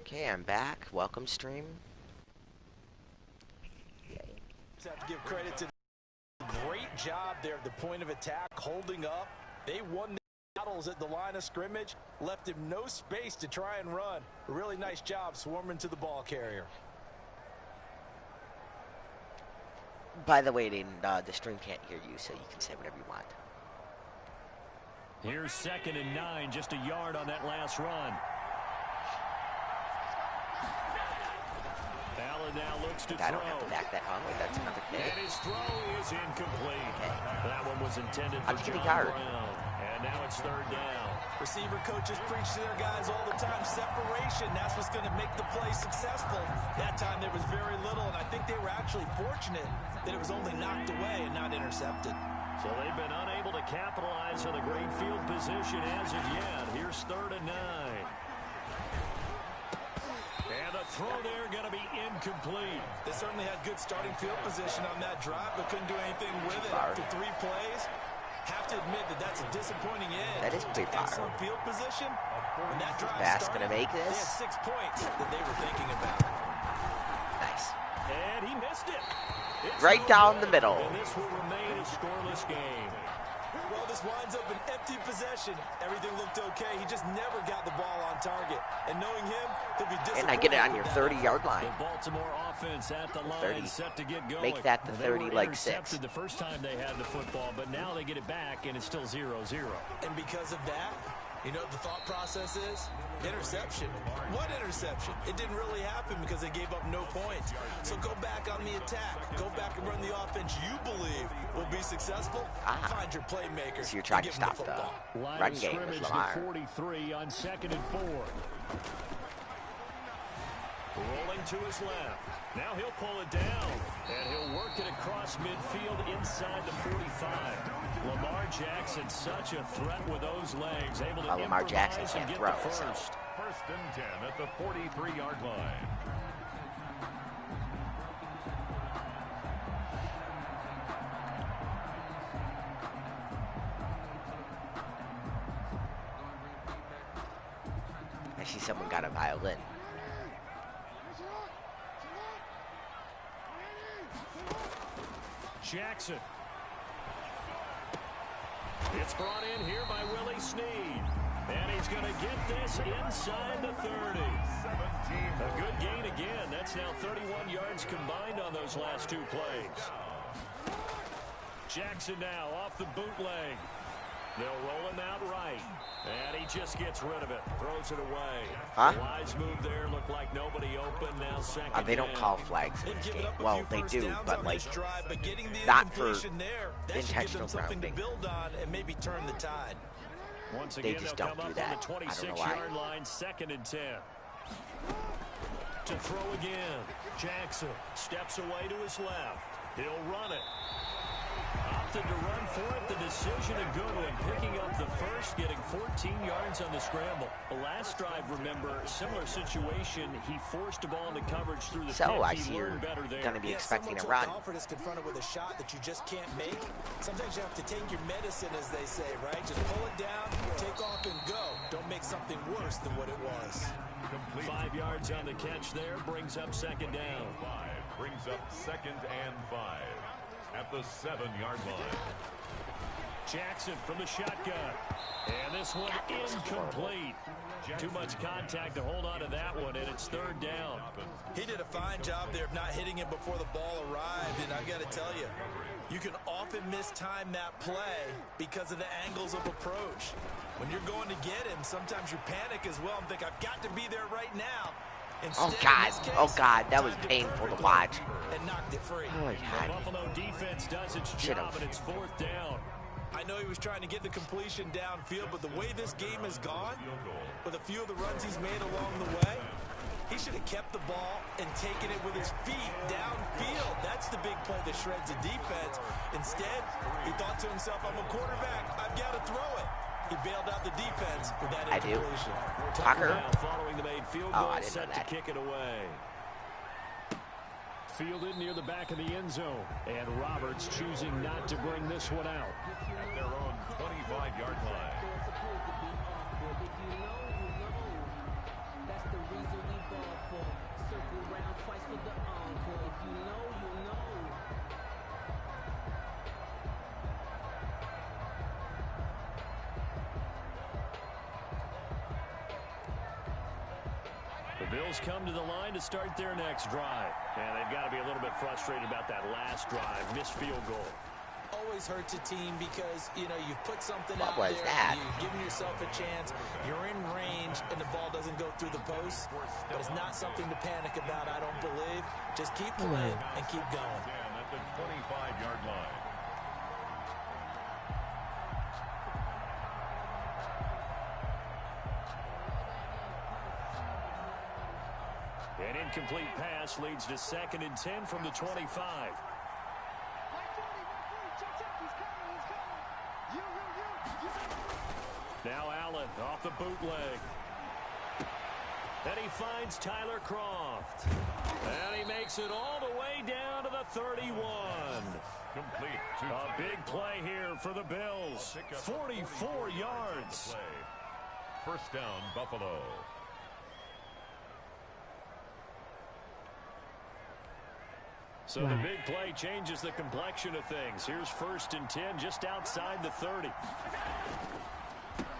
Okay, I'm back. Welcome, stream. Yay. Just have to give credit to the great job there at the point of attack, holding up. They won the battles at the line of scrimmage, left him no space to try and run. A really nice job swarming to the ball carrier. By the way, the stream can't hear you, so you can say whatever you want. Here's 2nd and 9, just a yard on that last run. Allen now looks to throw. I don't have to back that hung. That's another thing. And his throw is incomplete. Okay. That one was intended for I'm John Brown. And now it's 3rd down. Receiver coaches preach to their guys all the time. Separation, that's what's going to make the play successful. That time there was very little, and I think they were actually fortunate that it was only knocked away and not intercepted. So they've been unable to capitalize on the great field position as of yet. Here's 3rd and 9. And the throw there going to be incomplete. They certainly had good starting field position on that drive, but couldn't do anything with it after 3 plays. Have to admit that that's a disappointing end. That is pretty far. Excellent field position. When that drive Bass started, gonna make this. They had 6 points that they were thinking about. Nice. And he missed it. It's Right down the middle. And this will remain a scoreless game. Well, this winds up an empty possession. Everything looked okay. He just never got the ball on target. And knowing him, he'll be disappointed. And I get it on your 30-yard line. The Baltimore offense at the line 30. set to get going. Make that the 30 like 6. Intercepted the first time they had the football, but now they get it back, and it's still 0-0. And because of that, you know what the thought process is? Interception. What interception? It didn't really happen because they gave up no points. So go back on the attack. Go back and run the offense you believe will be successful. Find your playmakers. So you're trying to stop the run game with Lamar. 43 on 2nd and 4. Rolling to his left. Now he'll pull it down, and he'll work it across midfield inside the 45. Lamar Jackson, such a threat with those legs, able to Lamar Jackson improvise and can't get throw. the first. 1st and 10 at the 43-yard line. I see someone got a violin. Jackson. It's brought in here by Willie Snead. And he's going to get this inside the 30. A good gain again. That's now 31 yards combined on those last 2 plays. Jackson now off the bootleg. They'll roll him out right. And he just gets rid of it. Throws it away. Huh? Wise move there. Looked like nobody open. Now 2nd They don't down. call flags in this game. Well, they do, but like not for intentional grounding. And maybe turn the tide. Once again, They just they'll don't come do up on that. the I don't know why. 26-yard line, 2nd and 10. To throw again. Jackson steps away to his left. He'll run it. Opted to run for it. The decision a good one. Picking up the first, getting 14 yards on the scramble. The last drive, remember, similar situation. He forced the ball into coverage through the So I pick. see He you're learned better there. going to be expecting a run. Alfred is confronted with a shot that you just can't make. Sometimes you have to take your medicine, as they say, right? Just pull it down, take off, and go. Don't make something worse than what it was. 5 yards on the catch there. Brings up 2nd down. 5 brings up 2nd and 5 at the 7-yard line. Jackson from the shotgun. And this one incomplete. Too much contact to hold on to that one, and it's 3rd down. He did a fine job there of not hitting him before the ball arrived, and I got to tell you, you can often mistime that play because of the angles of approach. When you're going to get him, sometimes you panic as well and think, I've got to be there right now. Instead, Oh God, that was painful to watch. And knocked it free. Oh, The God. Buffalo defense does its job, and it's 4th down. I know he was trying to get the completion downfield, but the way this game has gone, with a few of the runs he's made along the way, he should have kept the ball and taken it with his feet downfield. That's the big play that shreds the defense. Instead, he thought to himself, I'm a quarterback. I've got to throw it. He bailed out the defense with that incompletion. Tucker. Now following the made field goal, I didn't know set to that. kick it away. Fielded near the back of the end zone. And Roberts choosing not to bring this one out. At their own 25-yard line. That's the reason we The Bills come to the line to start their next drive. And they've got to be a little bit frustrated about that last drive. Missed field goal. Always hurts a team because, you know, you've put something What out was there. that? You've given yourself a chance. You're in range, and the ball doesn't go through the post. But it's not something to panic about, I don't believe. Just keep playing and keep going. At the 25-yard line. An incomplete pass leads to 2nd and 10 from the 25. Now Allen off the bootleg. And he finds Tyler Croft. And he makes it all the way down to the 31. Complete. A big play here for the Bills. 44 yards. First down, Buffalo. So the big play changes the complexion of things. Here's 1st and 10 just outside the 30.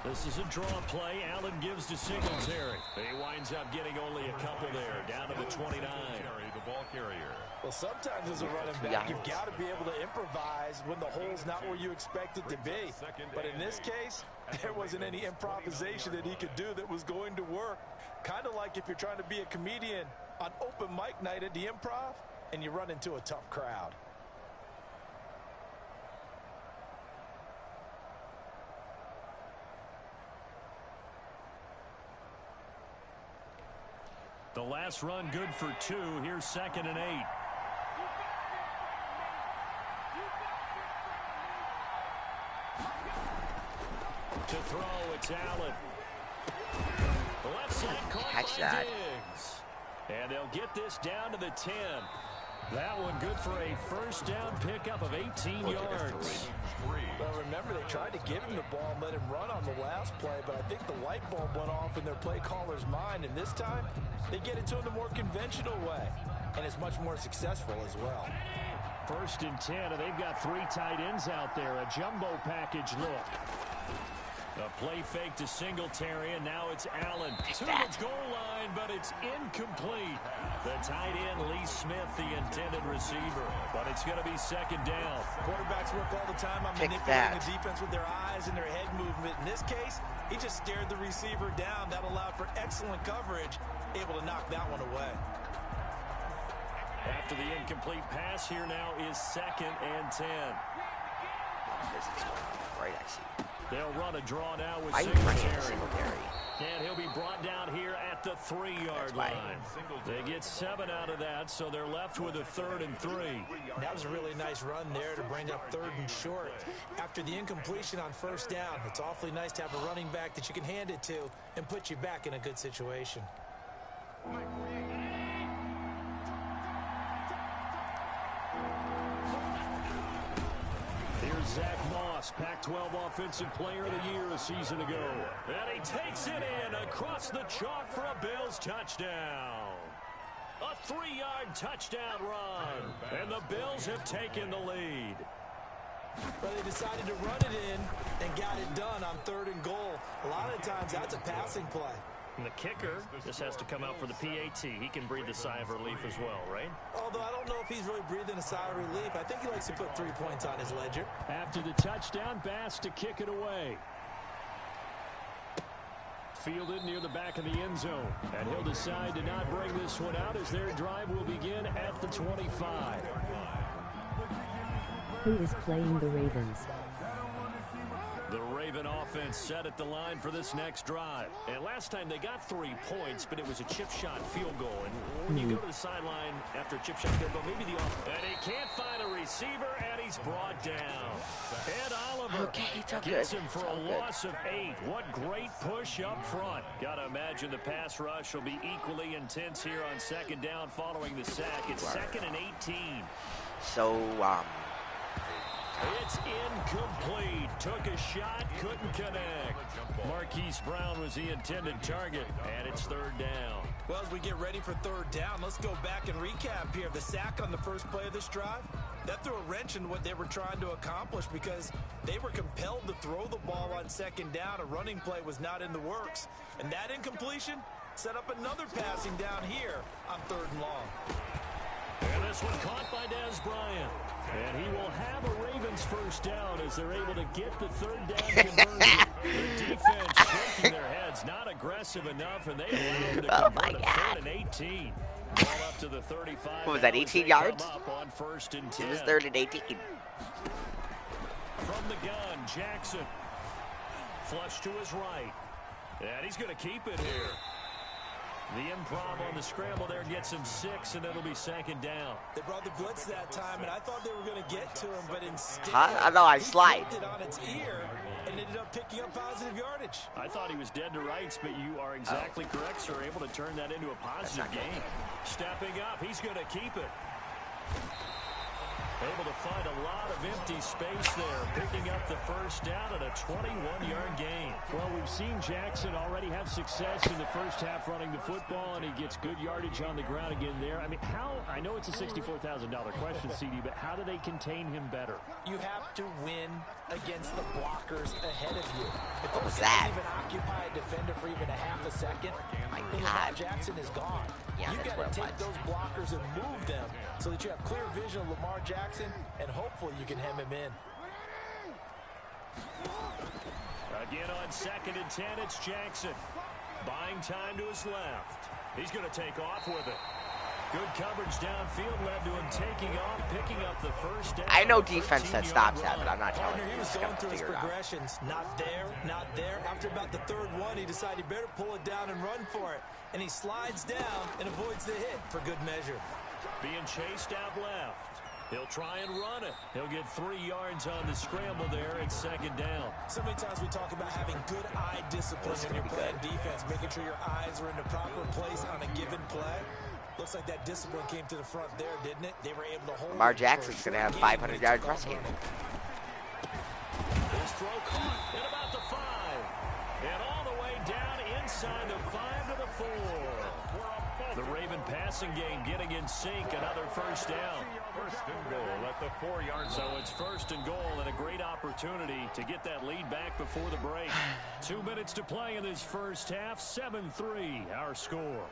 This is a draw play. Allen gives to Singletary. He winds up getting only a couple there, down to the 29. The ball carrier. Well, sometimes as a running back, you've got to be able to improvise when the hole's not where you expect it to be. But in this case, there wasn't any improvisation that he could do that was going to work. Kind of like if you're trying to be a comedian on open mic night at the Improv and you run into a tough crowd. The last run good for 2. Here's 2nd and 8. To throw, it's Allen. The left side caught by Diggs. And they'll get this down to the 10. That one good for a first down pickup of 18 yards. Well, remember, they tried to give him the ball and let him run on the last play, but I think the light bulb went off in their play caller's mind, and this time they get it to him the more conventional way, and it's much more successful as well. 1st and 10, and they've got 3 tight ends out there. A jumbo package look. A play fake to Singletary, and now it's Allen to the goal line, but it's incomplete. The tight end, Lee Smith, the intended receiver. But it's going to be 2nd down. Quarterbacks work all the time on manipulating the defense with their eyes and their head movement. In this case, he just stared the receiver down. That allowed for excellent coverage, able to knock that one away. After the incomplete pass, here now is 2nd and 10. Right, I see. They'll run a draw now with Singletary. And he'll be brought down here at the 3-yard line. They get 7 out of that, so they're left with a 3rd and 3. That was a really nice run there to bring up 3rd and short. After the incompletion on 1st down, it's awfully nice to have a running back that you can hand it to and put you back in a good situation. Here's Zach Moss, Pac-12 Offensive Player of the Year a season ago. And he takes it in across the chalk for a Bills touchdown. A 3-yard touchdown run. And the Bills have taken the lead. But they decided to run it in and got it done on 3rd and goal. A lot of times that's a passing play. And the kicker just has to come out for the PAT. He can breathe a sigh of relief as well, right? Although I don't know if he's really breathing a sigh of relief. I think he likes to put 3 points on his ledger. After the touchdown, Bass to kick it away. Fielded near the back of the end zone. And he'll decide to not bring this one out as their drive will begin at the 25. Who is playing the Ravens? The Raven offense set at the line for this next drive. And last time they got 3 points, but it was a chip shot field goal. And when you go to the sideline after a chip shot field goal, maybe the offense. And he can't find a receiver, and he's brought down. Ed Oliver gets him for a loss of 8. What great push up front. Got to imagine the pass rush will be equally intense here on 2nd down following the sack. It's 2nd and 18. So, It's incomplete. Took a shot, couldn't connect. Marquise Brown was the intended target, and it's 3rd down. Well, as we get ready for 3rd down, let's go back and recap here. The sack on the first play of this drive, that threw a wrench in what they were trying to accomplish because they were compelled to throw the ball on 2nd down. A running play was not in the works. And that incompletion, Set up another passing down here on 3rd and long. And this one caught by Dez Bryant. And he will have a Ravens first down as they're able to get the 3rd down conversion. The defense shaking their heads, not aggressive enough, and they allow them to convert a 3rd and 18. Ball up to the 35. What was that, 18 yards? On 1st and 10. It was 3rd and 18. From the gun, Jackson. Flush to his right. And he's going to keep it here. The improv on the scramble there gets him 6, and it'll be 2nd down. They brought the blitz that time, and I thought they were going to get to him, but instead, I know, I slide. He on its ear and ended up picking up positive yardage. I thought he was dead to rights, but you are exactly correct, sir. Able to turn that into a positive game. Stepping up, he's going to keep it. Able to find a lot of empty space there, picking up the first down at a 21-yard gain. Well, we've seen Jackson already have success in the first half running the football, and he gets good yardage on the ground again there. I mean, I know it's a $64,000 question, CD, but how do they contain him better? You have to win against the blockers ahead of you. If What was those that? guys even occupy a defender for even a half a second, My then God. Lamar Jackson is gone. Yeah, You've that's got what to it take was. those blockers and move them so that you have clear vision of Lamar Jackson, and hopefully you can hem him in. Again on 2nd and 10, it's Jackson. Buying time to his left. He's going to take off with it. Good coverage downfield led to him taking off, picking up the first down. I know defense that stops that, but I'm not telling Partner, you. he was Just going gotta through his figure it out. progressions. Not there, not there. After about the 3rd one, he decided he better pull it down and run for it. And he slides down and avoids the hit for good measure. Being chased out left. He'll try and run it. He'll get 3 yards on the scramble there at 2nd down. So many times we talk about having good eye discipline when you're playing defense, making sure your eyes are in the proper place on a given play. Looks like that discipline came to the front there, didn't it? They were able to hold Lamar it for a Jackson's going to have short 500 game, yards and they took rushing. off running. His throw caught at about the 5. And all the way down inside the 5 to the 4. The Raven passing game getting in sync. Another first down. 1st and goal at the 4-yard line. So it's 1st and goal and a great opportunity to get that lead back before the break. 2 minutes to play in this first half. 7-3 our score.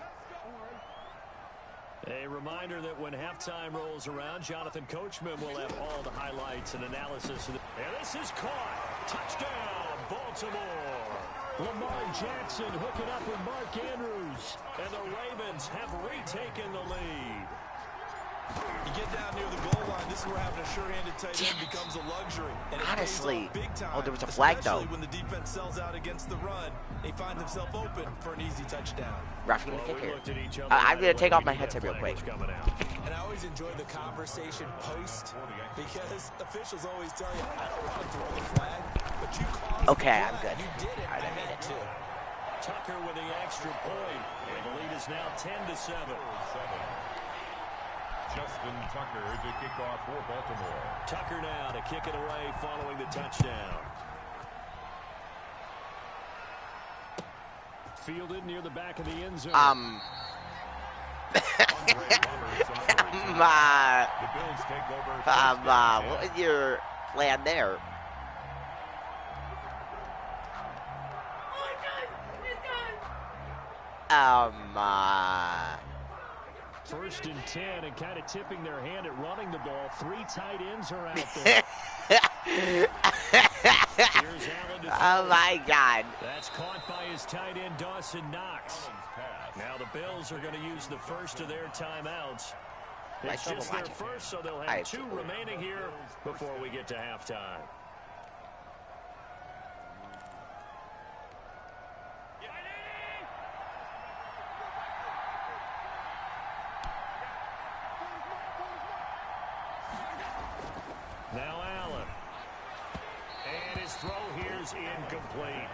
A reminder that when halftime rolls around, Jonathan Coachman will have all the highlights and analysis. And this is caught. Touchdown, Baltimore. Lamar Jackson hooking up with Mark Andrews. And the Ravens have retaken the lead. You get down near the goal line, this is where having a sure-handed tight end becomes a luxury. And it Honestly. pays off big time, Oh, there was a flag, though. especially when the defense sells out against the run. He finds himself open for an easy touchdown. Roughing the Well, kick we here. looked at each other I'm going right to take away. off my We knew headset that real flag quick. was coming out. And I always enjoy the conversation post because officials always tell you, I don't want to throw the flag, but you caused Okay, the I'm flag. good. You did it. All right, I I made had it. to. Tucker with the extra point. And the lead is now 10-7. Justin Tucker to kick off for Baltimore. Tucker now to kick it away following the touchdown. Fielded near the back of the end zone. The Bills take over. first and 10. What was your plan there? First and 10, and kind of tipping their hand at running the ball. 3 tight ends are out there. Here's Allen to Oh throw. my God. That's caught by his tight end, Dawson Knox. Now the Bills are going to use the first of their timeouts. I It's still just their watch it. first, so they'll I have 2 absolutely- remaining here before we get to halftime. Now Allen. And his throw here's incomplete.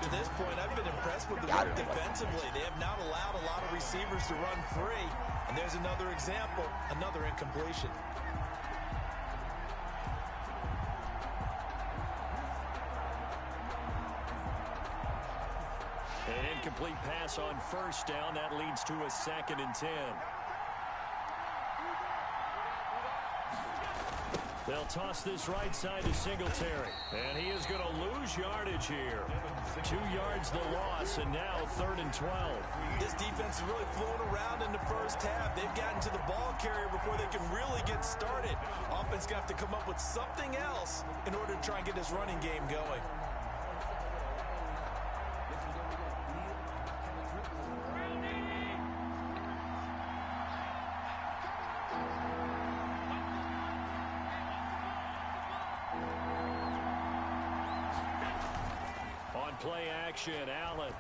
To this point, I've been impressed with the Got work it. defensively. They have not allowed a lot of receivers to run free. And there's another example, another incompletion. An incomplete pass on first down. That leads to a 2nd and 10. They'll toss this right side to Singletary. And he is going to lose yardage here. 2 yards the loss, and now 3rd and 12. This defense is really flown around in the first half. They've gotten to the ball carrier before they can really get started. Offense going to have to come up with something else in order to try and get this running game going. Play action, Allen.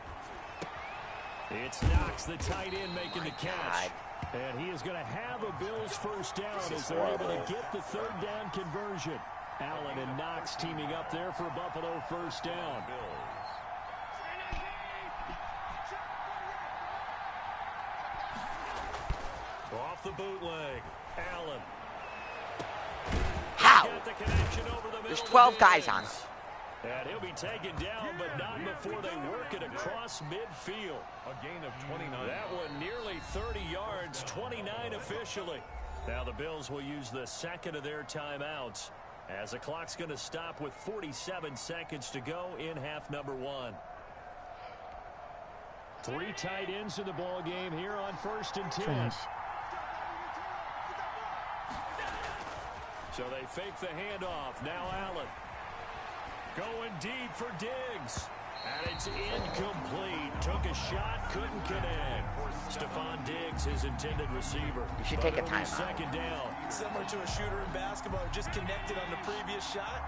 It's Knox, the tight end, making the catch. And he is going to have a Bills first down as they're able to get the 3rd down conversion. Allen and Knox teaming up there for Buffalo first down. Off the bootleg, Allen. How? There's 12 guys on him. And he'll be taken down, but not before they work it across midfield. A gain of 29. That one nearly 30 yards, 29 officially. Now the Bills will use the second of their timeouts as the clock's going to stop with 47 seconds to go in half number 1. 3 tight ends in the ball game here on 1st and 10. Trash. So they fake the handoff. Now Allen. Going deep for Diggs. And it's incomplete. Took a shot, couldn't connect. Stephon Diggs, his intended receiver. You should take a timeout. 2nd down. Similar to a shooter in basketball who just connected on the previous shot.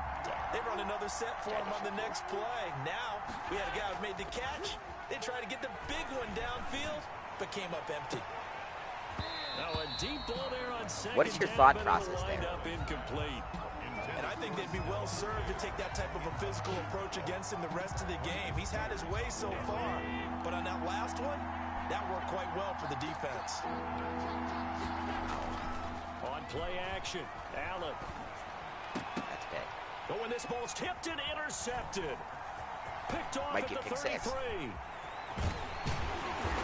They run another set for him on the next play. Now, we had a guy who made the catch. They tried to get the big one downfield, but came up empty. Now a deep ball there on 2nd. What is your thought process there? Up incomplete. And I think they'd be well served to take that type of a physical approach against him the rest of the game. He's had his way so far, but on that last one, that worked quite well for the defense. On play action, Allen. That's big. But when this ball's tipped and intercepted. Picked off Might at get the 33.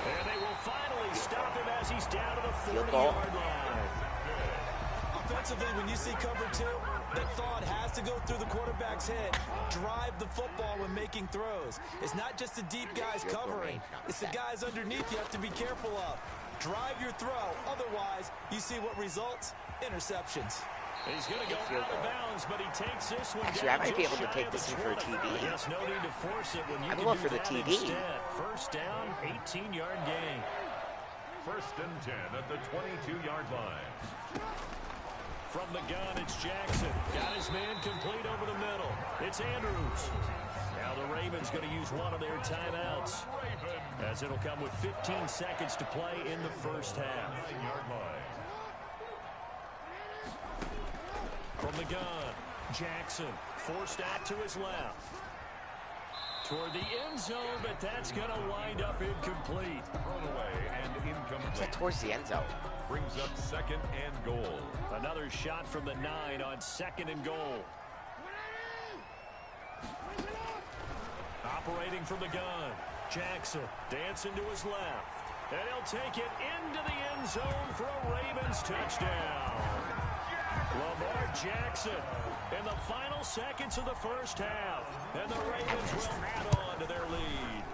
And they will finally stop him as he's down to the 40-yard line. Offensively, when you see cover 2, the thought has to go through the quarterback's head. Drive the football when making throws. It's not just the deep guys covering. It's the guys underneath you have to be careful of. Drive your throw. Otherwise, you see what results? Interceptions. He's going to go out of bounds, but he takes this one. Actually, I might be able to take this in for a TD. Yes, no need to force it when you I'm can going do for the that TD. instead. First down, 18-yard gain. 1st and 10 at the 22-yard line. From the gun, it's Jackson. Got his man complete over the middle. It's Andrews. Now the Ravens going to use one of their timeouts, as it'll come with 15 seconds to play in the first half. 9-yard line. From the gun, Jackson forced out to his left. Toward the end zone, but that's going to wind up incomplete. Thrown away and incomplete. That's towards the end zone. Brings up 2nd and goal. Another shot from the 9 on 2nd and goal. Operating from the gun, Jackson dancing to his left. And he'll take it into the end zone for a Ravens touchdown. Lamar Jackson in the final seconds of the first half. And the Ravens will add on to their lead.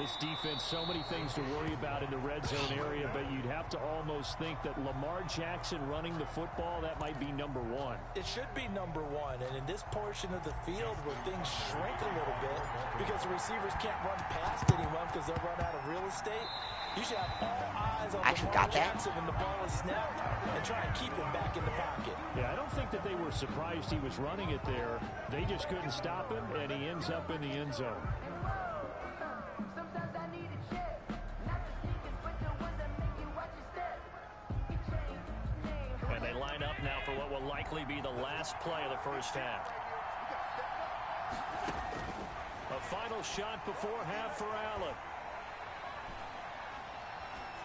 This defense, so many things to worry about in the red zone area, but you'd have to almost think that Lamar Jackson running the football, that might be number 1. It should be number 1, and in this portion of the field where things shrink a little bit because the receivers can't run past anyone because they'll run out of real estate, you should have all eyes on Lamar Jackson when the ball is snapped and try and keep him back in the pocket. Yeah, I don't think that they were surprised he was running it there. They just couldn't stop him, and he ends up in the end zone. And they line up now for what will likely be the last play of the first half. A final shot before half for Allen.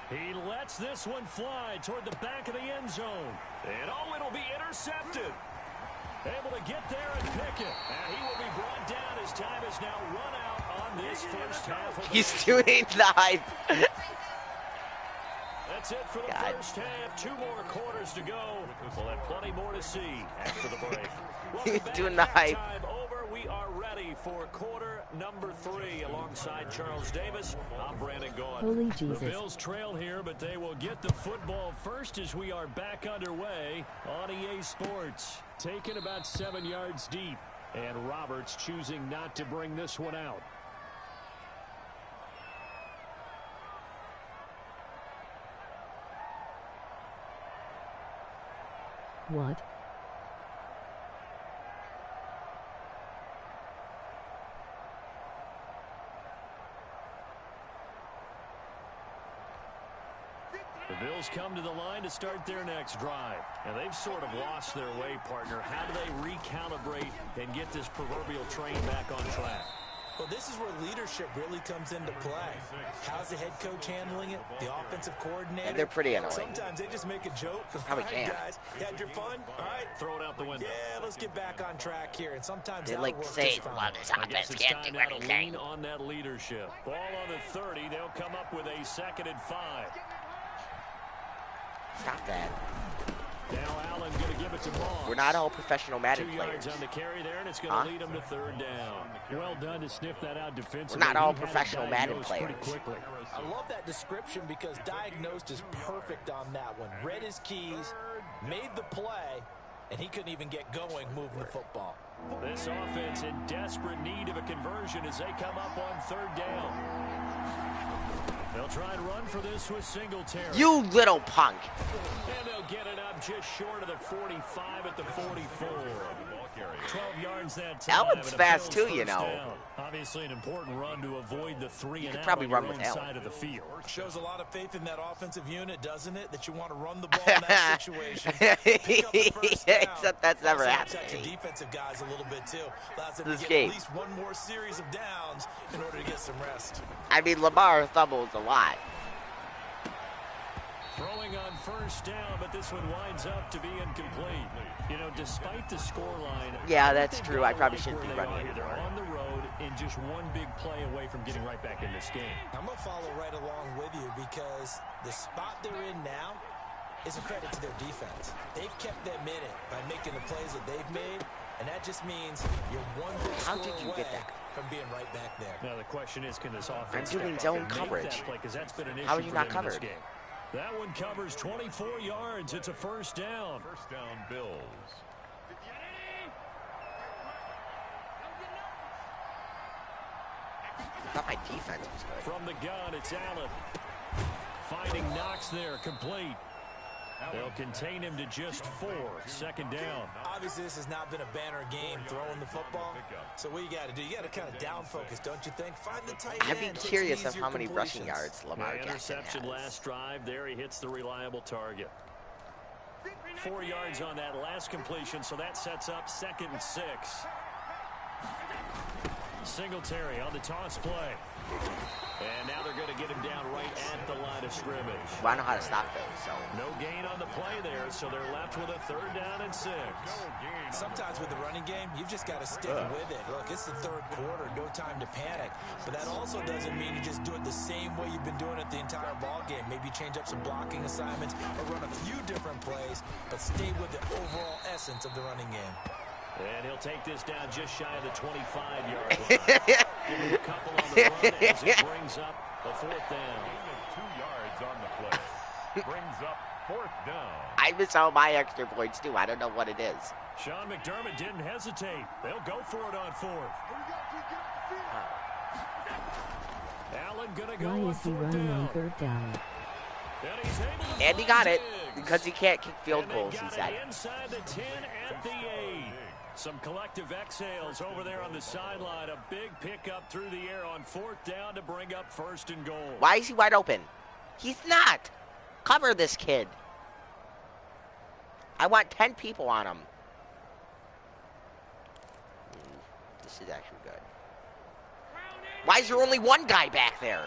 He lets this one fly toward the back of the end zone. And oh, it'll be intercepted. Able to get there and pick it. And he will be brought down as time is now run out on this first half. He's doing the hype. And That's it for the first half. 2 more quarters to go. We'll have plenty more to see after the break. He's doing the hype. Time over. We are ready for quarter number 3 alongside Charles Davis. I'm Brandon Gaughan. Holy Jesus. The Bills trail here, but they will get the football first as we are back underway on EA Sports. Taken about 7 yards deep, and Roberts choosing not to bring this one out. What? The Bills come to the line to start their next drive. And they've sort of lost their way, partner. How do they recalibrate and get this proverbial train back on track? Well, this is where leadership really comes into play. How's the head coach handling it? The offensive coordinator? And they're pretty annoying. Sometimes they just make a joke. Probably All right, can't. guys, you had your fun? All right. Throw it out the window. Yeah, let's get back on track here. And sometimes They that'll like work say, just fine. well, this I guess offense it's can't time do now to anything. lean on that leadership. Ball on the 30. They'll come up with a 2nd and 5. Stop that. Now Allen going to give it to Moss. We're not all professional Madden 2 players. yards on the carry there, and it's going to lead them to 3rd down. Well done to sniff that out defensively. We're not all He had it professional Madden diagnosed pretty players. quickly. I love that description because diagnosed is perfect on that one. Read his keys, made the play, and he couldn't even get going moving the football. This offense in desperate need of a conversion as they come up on 3rd down. They'll try and run for this with Singletary. You little punk. And they'll get it up just short of the 45 at the 44. 12 yards that time. Allen's and a fast Bills too, you first know. down. Obviously an important run to avoid the 3 and out probably on your run with own Allen. side of the field. Shows a lot of faith in that offensive unit, doesn't it? That you want to run the ball in that situation. Pick up the first down. Except that's never Also happened protect to your me. defensive guys a little bit too. Allows them This to get game. at least one more series of downs in order to get some rest. I mean, Lamar fumbles a lot. Throwing on 1st down, but this one winds up to be incomplete. You know, despite the scoreline. Yeah, that's true. I probably shouldn't be running here. They're on the road and just one big play away from getting right back in this game. I'm going to follow right along with you because the spot they're in now is a credit to their defense. They've kept them in it by making the plays that they've made, and that just means you're one big How score did you away get that? from being right back there. Now the question is, can this offense I'm step doing up zone and make coverage. that play? Because that's been an issue How are you for not them in this covered? game. That one covers 24 yards. It's a 1st down. 1st down, Bills. I thought my defense was good. From the gun, it's Allen. Finding Knox there, complete. They'll contain him to just 4. 2nd down. Obviously, this has not been a banner game throwing the football. So what you got to do, you got to kind of down focus, don't you think? Find the tight end. I'd be take some curious of easier how many rushing completions. yards Lamar Yeah, Jackson interception has. last drive. There he hits the reliable target. 4 yards on that last completion, so that sets up 2nd and 6. Singletary on the toss play. And now they're going to get him down right at the line of scrimmage. Well, I know how to stop those, so. No gain on the play there, so they're left with a 3rd down and 6. Sometimes with the running game, you've just got to stick with it. Look, it's the 3rd quarter, no time to panic. But that also doesn't mean you just do it the same way you've been doing it the entire ball game. Maybe change up some blocking assignments or run a few different plays, but stay with the overall essence of the running game. And he'll take this down just shy of the 25-yard line. Give him a couple on the run as it brings up a 4th down. 2 yards on the play. Brings up 4th down. I miss all my extra points, too. I don't know what it is. Sean McDermott didn't hesitate. They'll go for it on 4th. Allen going to go Why on is he 4th running down. on 3rd down? And he's able to And he find got it Diggs. because he can't kick field And they goals, he got said. it inside the 10 at the 8. Some collective exhales over there on the sideline. A big pickup through the air on 4th down to bring up 1st and goal. Why is he wide open? He's not. Cover this kid. I want 10 people on him. This is actually good. Why is there only one guy back there?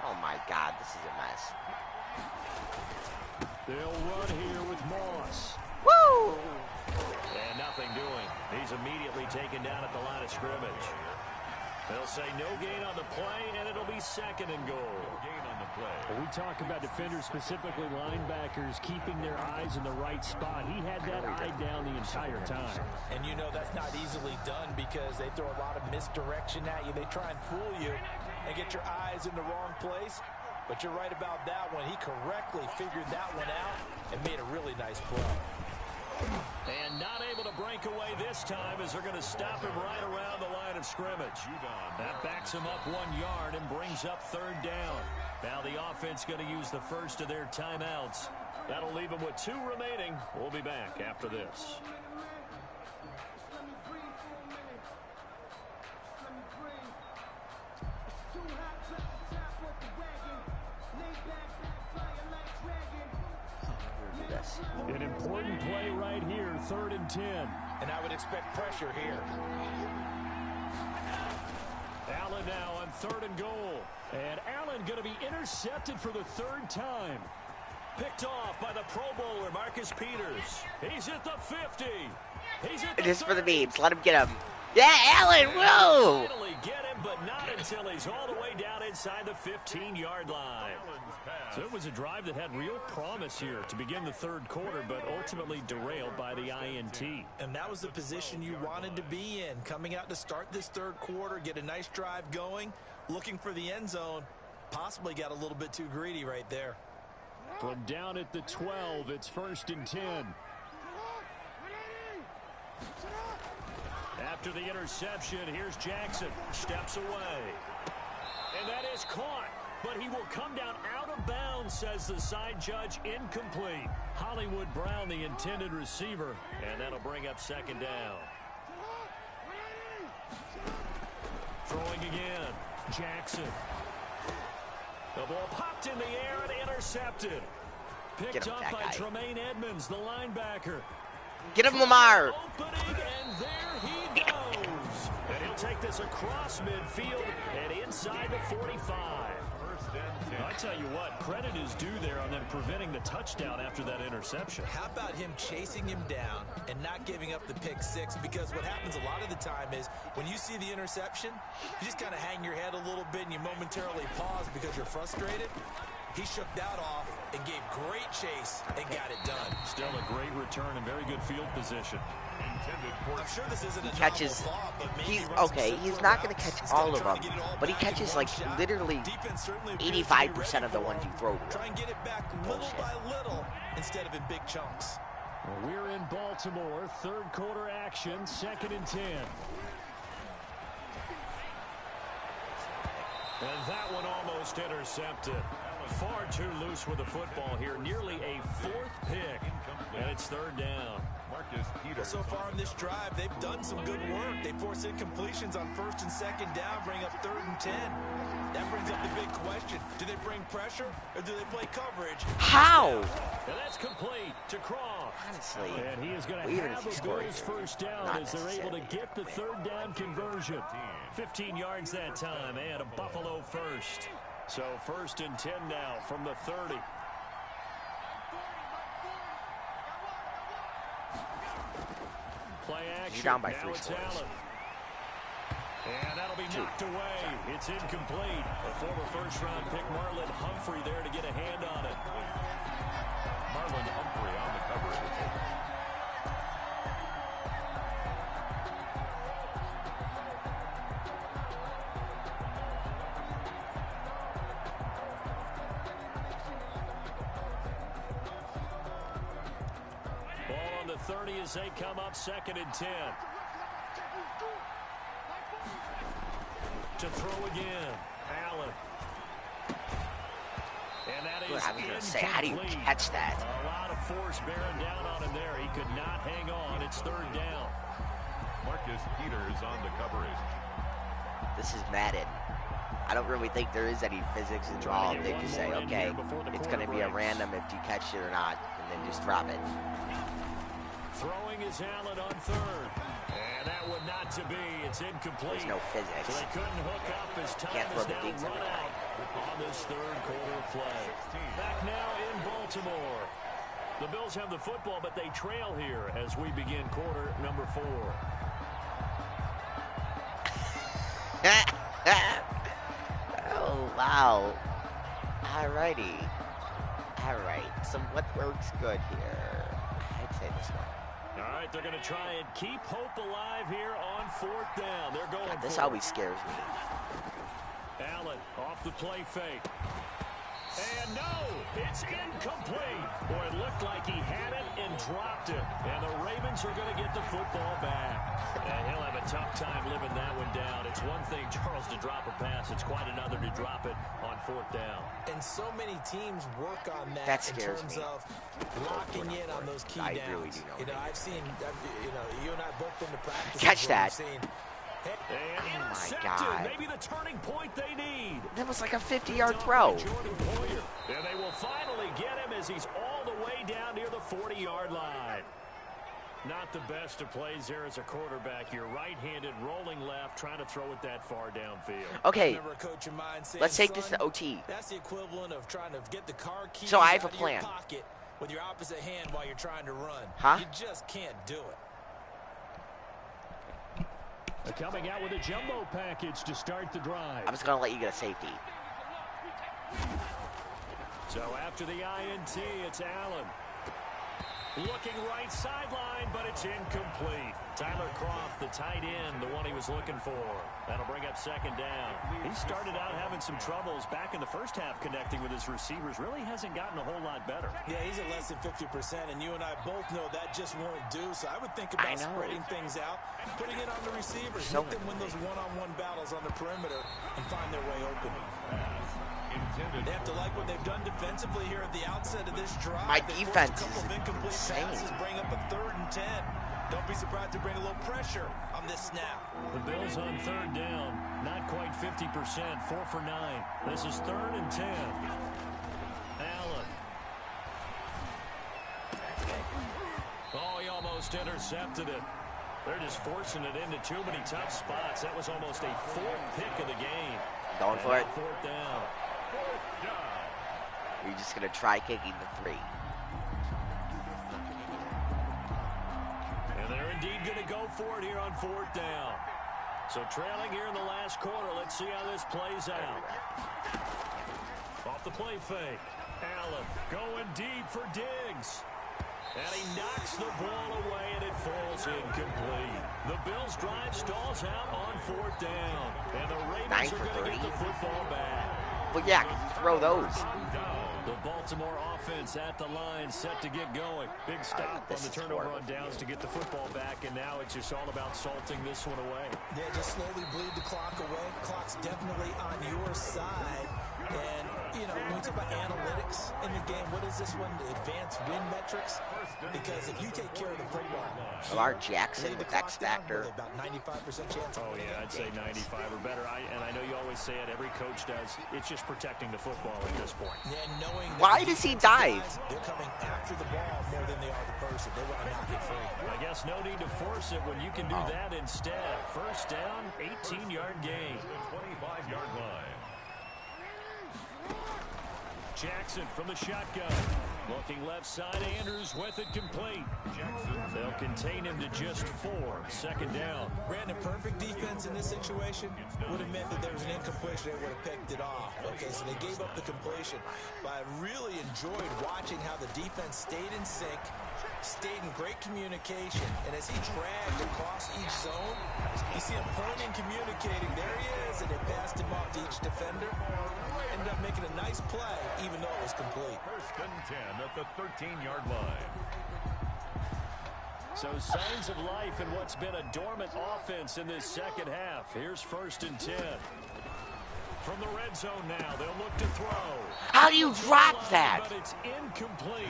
Oh my God, this is a mess. They'll run here with Moss. Woo! And nothing doing. He's immediately taken down at the line of scrimmage. They'll say no gain on the play, and it'll be 2nd and goal. Gain on the play. Well, we talk about defenders, specifically linebackers, keeping their eyes in the right spot. He had that eye down the entire time. And you know that's not easily done because they throw a lot of misdirection at you. They try and fool you and get your eyes in the wrong place. But you're right about that one. He correctly figured that one out and made a really nice play. And not able to break away this time as they're going to stop him right around the line of scrimmage. That backs him up 1 yard and brings up third down. Now the offense going to use the first of their timeouts. That'll leave them with 2 remaining. We'll be back after this. An important play right here, 3rd and 10. And I would expect pressure here. Allen now on 3rd and goal. And Allen going to be intercepted for the 3rd time. Picked off by the Pro Bowler, Marcus Peters. He's at the 50. He's at the Just for the 30. memes. Let him get him. Yeah, Allen, whoa! Finally get him, but not until he's all the way down inside the 15-yard line. So it was a drive that had real promise here to begin the 3rd quarter, but ultimately derailed by the INT. And that was the position you wanted to be in. Coming out to start this 3rd quarter, get a nice drive going, looking for the end zone. Possibly got a little bit too greedy right there. From down at the 12, it's 1st and 10. After the interception, here's Jackson. Steps away. And that is caught. But he will come down out of bounds, says the side judge. Incomplete. Hollywood Brown, the intended receiver. And that'll bring up 2nd down. Throwing again. Jackson. The ball popped in the air and intercepted. Picked up by Tremaine Edmonds, the linebacker. Get him, Lamar. Opening, and there he goes. And he'll take this across midfield and inside the 45. I tell you what, credit is due there on them preventing the touchdown after that interception. How about him chasing him down and not giving up the pick 6? Because what happens a lot of the time is when you see the interception, you just kind of hang your head a little bit and you momentarily pause because you're frustrated. He shook that off and gave great chase and got it done. Still a great return and very good field position. I'm sure this isn't a Catches. thought, but maybe He's runs okay. some He's silver not going to routes catch instead all of of trying them, to get it all but he back in catches one like shot. literally Defense certainly appears to be 85% of the ready ones for you it. throw to. Try and get it back little by little instead of in big chunks. Well, we're in Baltimore. 3rd quarter action. 2nd and 10. And that one almost intercepted. Far too loose with the football here. Nearly a 4th pick. And it's 3rd down. Well, so far on this drive, they've done some good work. They force incompletions on 1st and 2nd down, bring up 3rd and 10. That brings up the big question. Do they bring pressure or do they play coverage? How? And that's complete to Croft. Honestly, And he is going to even have if he a scored, Bills first down not as they're able to necessarily. get the 3rd down conversion. 15 yards that time and a Buffalo first. So 1st and 10 now from the 30. Play action. You're down by Now 3 it's scores. Allen. And that'll be knocked away. It's incomplete. A former first-round pick, Marlon Humphrey, there to get a hand on it. Marlon Humphrey on the coverage. Ball on the 30 as they come up 2nd and 10. To throw again. Allen. And that is I was going to say, how do you catch that? A lot of force bearing down on him there. He could not hang on. It's 3rd down. Marcus Peters on the coverage. This is Madden. I don't really think there is any physics involved. They just say, okay, it's going to be a random if you catch it or not, and then just drop it. Throwing is Allen on 3rd. And that would not to be. It's incomplete. There's no physics. So they couldn't hook up as time Can't throw is the now dinks run every out on this 3rd quarter of play. Back now in Baltimore. The Bills have the football, but they trail here as we begin quarter number 4. Oh, wow. Alrighty. Alright, so what works good here? I'd say this one. All right, they're going to try and keep hope alive here on 4th down. They're going God, this for it. always scares me. Allen off the play fake. And no, it's incomplete. Boy, it looked like he had it and dropped it. And the Ravens are going to get the football back. And he'll have a tough time living that one down. It's one thing, Charles, to drop a pass. It's quite another to drop it on 4th down. And so many teams work on that, That scares in terms me. of locking in on those key I downs. really do know. You know, I've seen, you and I both been to practice. Catch that. And intercepted. God. Maybe the turning point they need. That was like a 50-yard throw. Jordan Poyer. And they will finally get him as he's all the way down near the 40-yard line. Not the best of plays there as a quarterback. You're right-handed, rolling left, trying to throw it that far downfield. Okay, Remember a coach of mine saying, let's take this "Son, to OT. That's the equivalent of trying to get the car keys So I have out a of your plan. pocket with your opposite hand while you're trying to run. Huh? You just can't do it. They're coming out with a jumbo package to start the drive. I was going to let you get a safety. So after the INT, it's Allen. Looking right sideline, but it's incomplete. Tyler Croft, the tight end, the one he was looking for. That'll bring up 2nd down. He started out having some troubles back in the first half connecting with his receivers. Really hasn't gotten a whole lot better. Yeah, he's at less than 50%, and you and I both know that just won't do. So I would think about spreading things out, putting it on the receivers, let them win those one-on-one battles on the perimeter and find their way open. They have to like what they've done defensively here at the outset of this drive. My defense is insane. insane. Bring up a 3rd and 10. Don't be surprised to bring a little pressure on this snap. The Bills on 3rd down, not quite 50%, 4 for 9. This is 3rd and 10. Allen. Oh, he almost intercepted it. They're just forcing it into too many tough spots. That was almost a 4th pick of the game. Going for it. 4th down. You're just going to try kicking the 3. And they're indeed going to go for it here on 4th down. So trailing here in the last quarter. Let's see how this plays out. Off the play fake. Allen going deep for Diggs. And he knocks the ball away, and it falls incomplete. The Bills' drive stalls out on 4th down. And the Ravens are going to get the football back. But yeah, throw those. The Baltimore offense at the line, set to get going. Big stop on the turnover on downs to get the football back, and now it's just all about salting this one away. Yeah, just slowly bleed the clock away. Clock's definitely on your side. And, you know, when we talk about analytics in the game, what is this one? The advanced win metrics? Because if you take care of the football, Lamar Jackson with X Factor. About 95% chance. Oh, yeah, I'd say 95 or better. And I know you always say it, every coach does. It's just protecting the football at this point. Yeah, knowing that Why does he dive? they're coming after the ball more than they are the person. They want to knock it free. I guess no need to force it when you can do that instead. 1st down, 18-yard gain. 25-yard line. Jackson from the shotgun. Looking left side, Andrews with it complete. They'll contain him to just 4. 2nd down. Brandon, perfect defense in this situation would have meant that there was an incompletion. They would have picked it off. Okay, so they gave up the completion. But I really enjoyed watching how the defense stayed in sync, stayed in great communication. And as he dragged across each zone, you see him pointing, communicating. There he is, and they passed him off to each defender. Ended up making a nice play, even though it was complete. 1st and 10 at the 13-yard line. So signs of life in what's been a dormant offense in this 2nd half. Here's 1st and 10. From the red zone now, they'll look to throw. How do you drop that? But it's incomplete.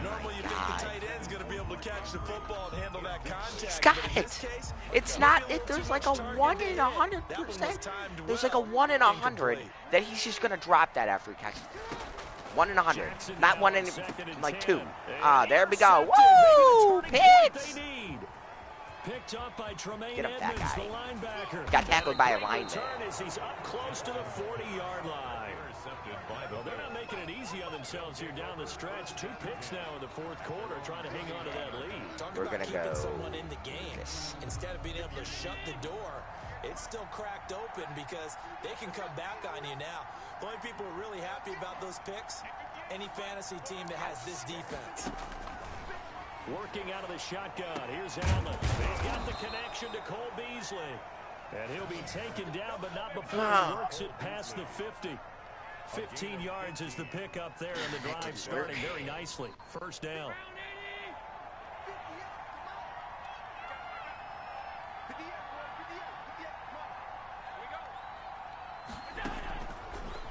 Normally you think the tight end's going to be able to catch the football and handle that contact. He's got but in it. this case, It's not. There's like a 1 in 100%. There's like a 1 in 100 that he's just gonna drop that after he catches it. 1 in 100, not 1 in like 2. There we go. Woo! Picks. Picked up by Tremaine Get up that Edmonds, guy. the linebacker. Got tackled by a lineman. As he's up close to the 40-yard line. Well, they're not making it easy on themselves here down the stretch. 2 picks now in the 4th quarter, trying to hang on to that lead. Talk We're about gonna keeping go someone in the game instead of being able to shut the door. it's still cracked open because they can come back on you now. The only people who are really happy about those picks, any fantasy team that has this defense. Working out of the shotgun. Here's Allen. He's got the connection to Cole Beasley. And he'll be taken down, but not before he works it past the 50. 15 yards is the pickup there, and the drive starting very nicely. First down.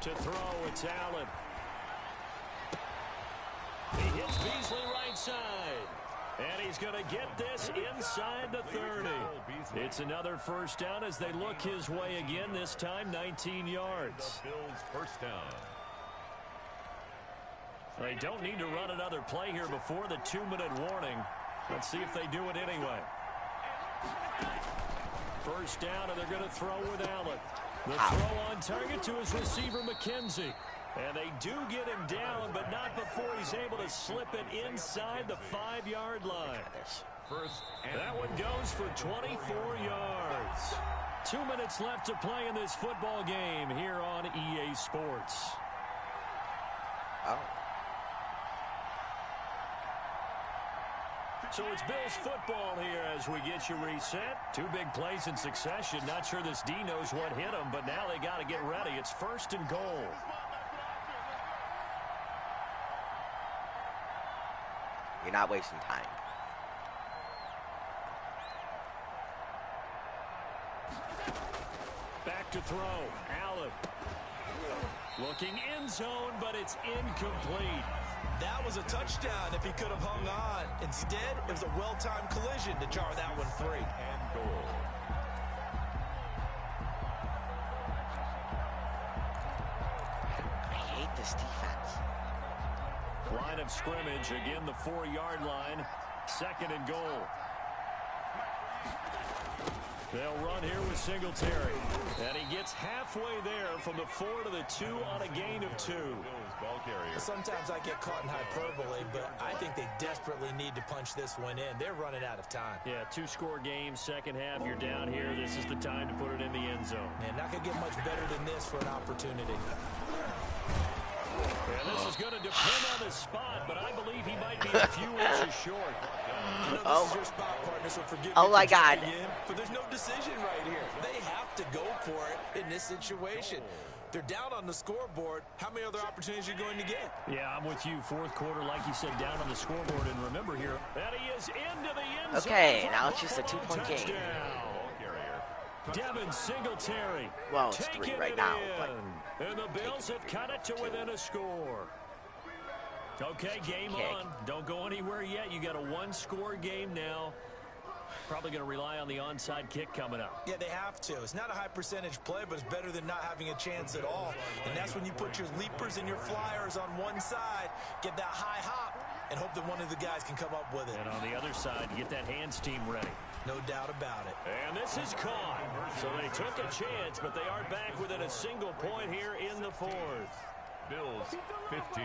To throw, it's Allen. He hits Beasley right side. And he's going to get this inside the 30. It's another first down as they look his way again, this time 19 yards. Bills first down. They don't need to run another play here before the 2-minute warning. Let's see if they do it anyway. First down, and they're going to throw with Allen. The throw on target to his receiver, McKenzie. And they do get him down, but not before he's able to slip it inside the 5-yard line. That one goes for 24 yards. 2 minutes left to play in this football game here on EA Sports. So it's Bills football here as we get you reset. 2 big plays in succession. Not sure this D knows what hit him, but now they got to get ready. It's 1st and goal. You're not wasting time. Back to throw. Allen. Looking end zone, but it's incomplete. That was a touchdown if he could have hung on. Instead, it was a well-timed collision to jar that one free. And goal. I hate this defense. Line of scrimmage, again the 4-yard line. 2nd and goal. They'll run here with Singletary. And he gets halfway there from the 4 to the 2 on a gain of 2. Sometimes I get caught in hyperbole, but I think they desperately need to punch this one in. They're running out of time. Yeah, 2-score game, second half, you're down here. This is the time to put it in the end zone. Man, not going to get much better than this for an opportunity. And this is going to depend on the spot, but I believe he might be a few inches short. You know, this is your spot, partner, so forgive me Oh my God. in, but there's no decision right here. They have to go for it in this situation. They're down on the scoreboard. How many other opportunities are you going to get? Yeah, I'm with you. 4th quarter, like you said, down on the scoreboard. And remember here, that he is into the end zone. Okay, now it's just a 2-point game. Devin Singletary. Well, it's 3 right now, but and the Bills have cut it to within a score. Okay, game on. Don't go anywhere yet. You got a 1-score game now. Probably going to rely on the onside kick coming up. Yeah, they have to. It's not a high percentage play, but it's better than not having a chance at all. And that's when you put your leapers and your flyers on one side, get that high hop, and hope that one of the guys can come up with it. And on the other side, get that hands team ready. No doubt about it. And this is caught. So they took a chance, but they are back within a single point here in the 4th. Bills 15.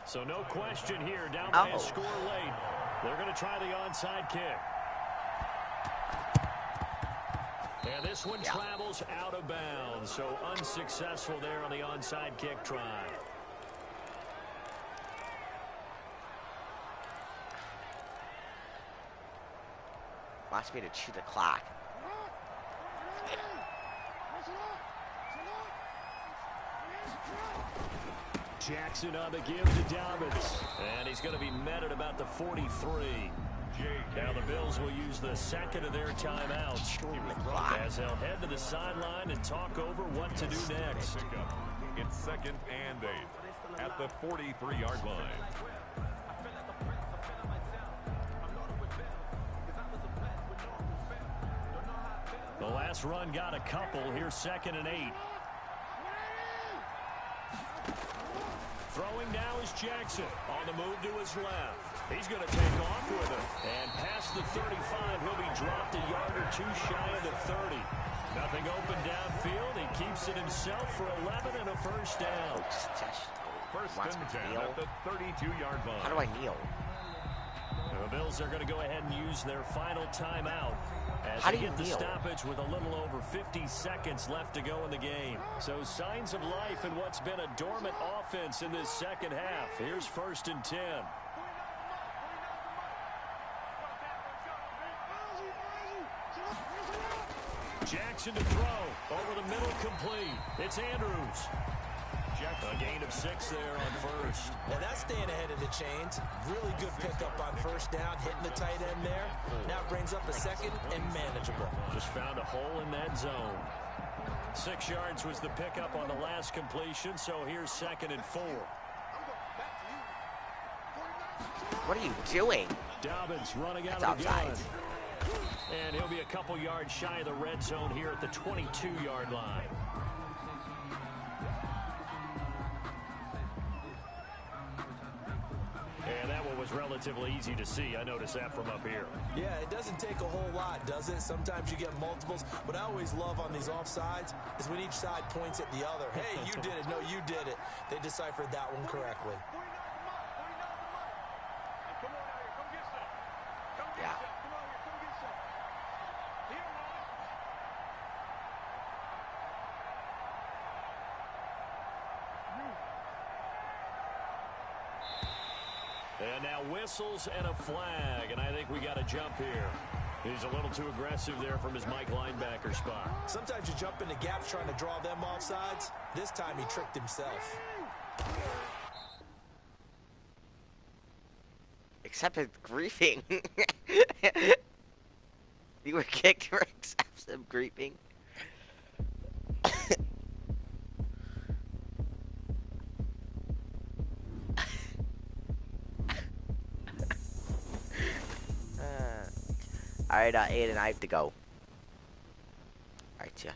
So no question here, down by a score late. They're going to try the onside kick. And this one travels out of bounds, so unsuccessful there on the onside kick try. wants me to chew the clock. Jackson on the give to Dobbins. And he's going to be met at about the 43. Now the Bills will use the second of their timeouts as they'll head to the sideline and talk over what to do next. It's 2nd and 8 at the 43-yard line. The last run got a couple. Here's 2nd and 8. Throwing now is Jackson. On the move to his left. He's going to take off with it. And past the 35, he'll be dropped a yard or two shy of the 30. Nothing open downfield. He keeps it himself for 11 and a first down. First and 10 at the 32-yard line. How do I kneel? Bills are going to go ahead and use their final timeout as How they do you get the kneel? stoppage with a little over 50 seconds left to go in the game. So signs of life in what's been a dormant offense in this second half. Here's 1st and 10. Jackson to throw. Over the middle, complete. It's Andrews. A gain of 6 there on 1st. Now that's staying ahead of the chains. Really good pickup on 1st down, hitting the tight end there. Now brings up a 2nd and manageable. Just found a hole in that zone. 6 yards was the pickup on the last completion, so here's 2nd and 4. What are you doing? Dobbins running out That's of the gun. outside. And he'll be a couple yards shy of the red zone here at the 22-yard line. And that one was relatively easy to see. I noticed that from up here. Yeah, it doesn't take a whole lot, does it? Sometimes you get multiples. What I always love on these offsides is when each side points at the other. Hey, you did it. No, you did it. They deciphered that one correctly. Yeah. And now whistles and a flag, and I think we got a jump here. He's a little too aggressive there from his Mike linebacker spot. Sometimes you jump into gaps trying to draw them off sides. This time he tricked himself. Except with griefing. You were kicked for excessive griefing. Alright, Aiden, I have to go. Alright, yeah.